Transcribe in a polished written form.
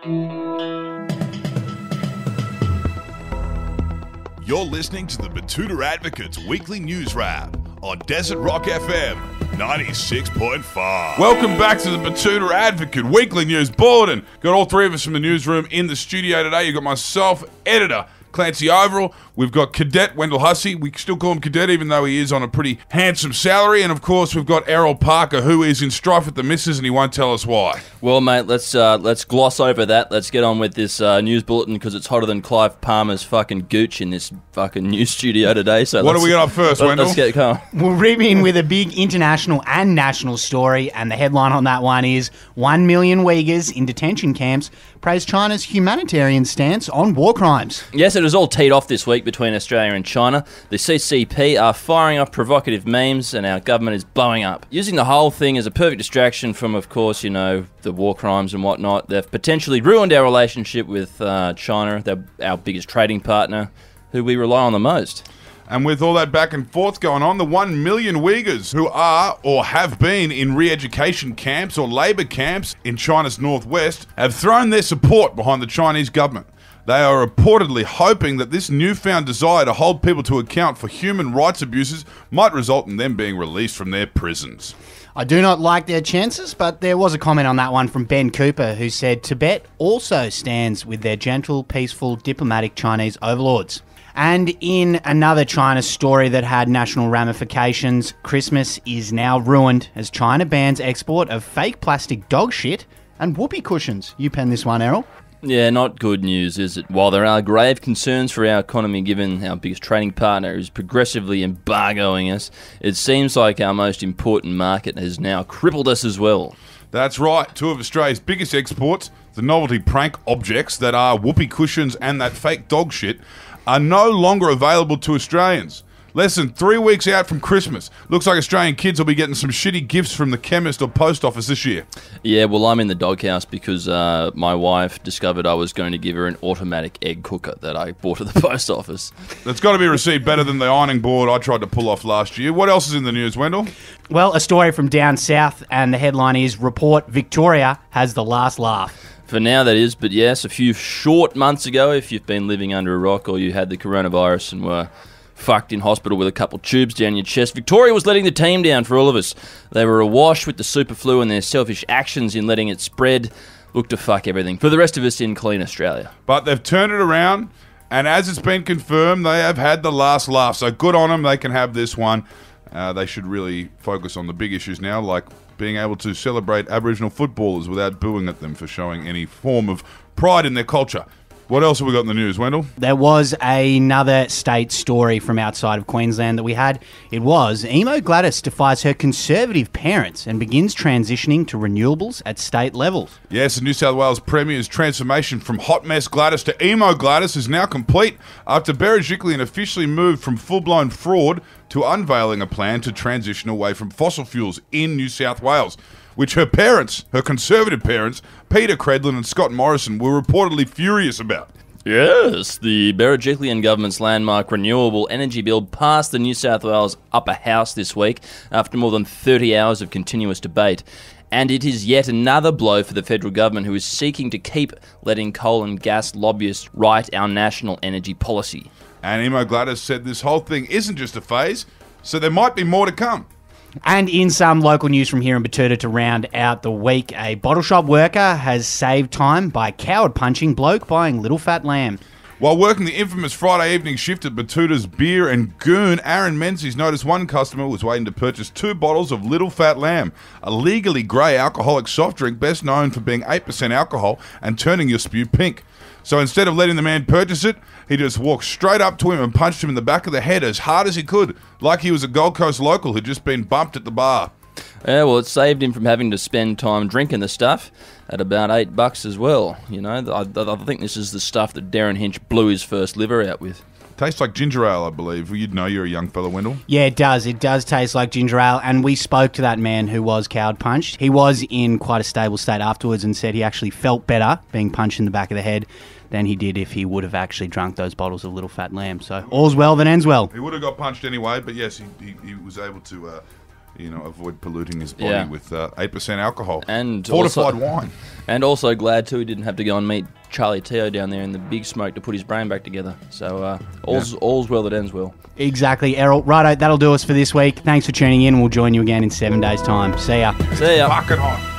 You're listening to the Batuta Advocate's weekly news wrap on Desert Rock FM 96.5. Welcome back to the Batuta Advocate weekly news bulletin. Got all three of us from the newsroom in the studio today. You've got myself, editor Clancy Overall. We've got Cadet Wendell Hussey. We still call him Cadet even though he is on a pretty handsome salary. And of course we've got Errol Parker, who is in strife with the missus and he won't tell us why. Well, mate, let's gloss over that. Let's get on with this news bulletin because it's hotter than Clive Palmer's fucking gooch in this fucking news studio today. So what do we got up first, Wendell? Let's get going. We'll rip in with a big international and national story, and the headline on that one is 1 million Uyghurs in detention camps praise China's humanitarian stance on war crimes. Yes, it was all teed off this week between Australia and China. The CCP are firing off provocative memes and our government is blowing up. Using the whole thing as a perfect distraction from, of course, you know, the war crimes and whatnot. They've potentially ruined our relationship with China. They're our biggest trading partner, who we rely on the most. And with all that back and forth going on, the 1 million Uyghurs who are or have been in re-education camps or labour camps in China's northwest have thrown their support behind the Chinese government. They are reportedly hoping that this newfound desire to hold people to account for human rights abuses might result in them being released from their prisons. I do not like their chances, but there was a comment on that one from Ben Cooper who said Tibet also stands with their gentle, peaceful, diplomatic Chinese overlords. And in another China story that had national ramifications, Christmas is now ruined as China bans export of fake plastic dog shit and whoopee cushions. You penned this one, Errol. Yeah, not good news, is it? While there are grave concerns for our economy given our biggest trading partner is progressively embargoing us, it seems like our most important market has now crippled us as well. That's right, two of Australia's biggest exports, the novelty prank objects that are whoopee cushions and that fake dog shit, are no longer available to Australians. Less than 3 weeks out from Christmas. Looks like Australian kids will be getting some shitty gifts from the chemist or post office this year. Yeah, well, I'm in the doghouse because my wife discovered I was going to give her an automatic egg cooker that I bought at the post office. That's got to be received better than the ironing board I tried to pull off last year. What else is in the news, Wendell? Well, a story from down south, and the headline is Report Victoria has the last laugh. For now, that is, but yes, a few short months ago, if you've been living under a rock or you had the coronavirus and were fucked in hospital with a couple tubes down your chest, Victoria was letting the team down for all of us. They were awash with the super flu and their selfish actions in letting it spread. Look to fuck everything for the rest of us in clean Australia. But they've turned it around, and as it's been confirmed, they have had the last laugh. So good on them, they can have this one. They should really focus on the big issues now, like being able to celebrate Aboriginal footballers without booing at them for showing any form of pride in their culture. What else have we got in the news, Wendell? There was another state story from outside of Queensland that we had. It was Emo Gladys defies her Conservative parents and begins transitioning to renewables at state levels. Yes, the New South Wales Premier's transformation from Hot Mess Gladys to Emo Gladys is now complete after Berejiklian officially moved from full-blown fraud to unveiling a plan to transition away from fossil fuels in New South Wales, which her parents, her Conservative parents, Peter Credlin and Scott Morrison, were reportedly furious about. Yes, the Berejiklian government's landmark renewable energy bill passed the New South Wales Upper House this week after more than 30 hours of continuous debate. And it is yet another blow for the federal government, who is seeking to keep letting coal and gas lobbyists write our national energy policy. And Emo Gladys said this whole thing isn't just a phase, so there might be more to come. And in some local news from here in Batuta to round out the week, a bottle shop worker has saved time by coward punching bloke buying little fat lamb. While working the infamous Friday evening shift at Batuta's Beer and Goon, Aaron Menzies noticed one customer was waiting to purchase 2 bottles of Little Fat Lamb, a legally grey alcoholic soft drink best known for being 8% alcohol and turning your spew pink. So instead of letting the man purchase it, he just walked straight up to him and punched him in the back of the head as hard as he could, like he was a Gold Coast local who'd just been bumped at the bar. Yeah, well, it saved him from having to spend time drinking the stuff at about $8 as well. You know, I think this is the stuff that Darren Hinch blew his first liver out with. Tastes like ginger ale, I believe. Well, you'd know, you're a young fella, Wendell. Yeah, it does. It does taste like ginger ale. And we spoke to that man who was coward punched. He was in quite a stable state afterwards and said he actually felt better being punched in the back of the head than he did if he would have actually drunk those bottles of Little Fat Lamb. So all's well that ends well. He would have got punched anyway, but yes, he was able to avoid polluting his body with 8% alcohol and fortified wine. And also glad, too, he didn't have to go and meet Charlie Teo down there in the big smoke to put his brain back together. So all's well that ends well. Exactly, Errol. Righto, that'll do us for this week. Thanks for tuning in. We'll join you again in 7 days' time. See ya. See ya. Fucking hot.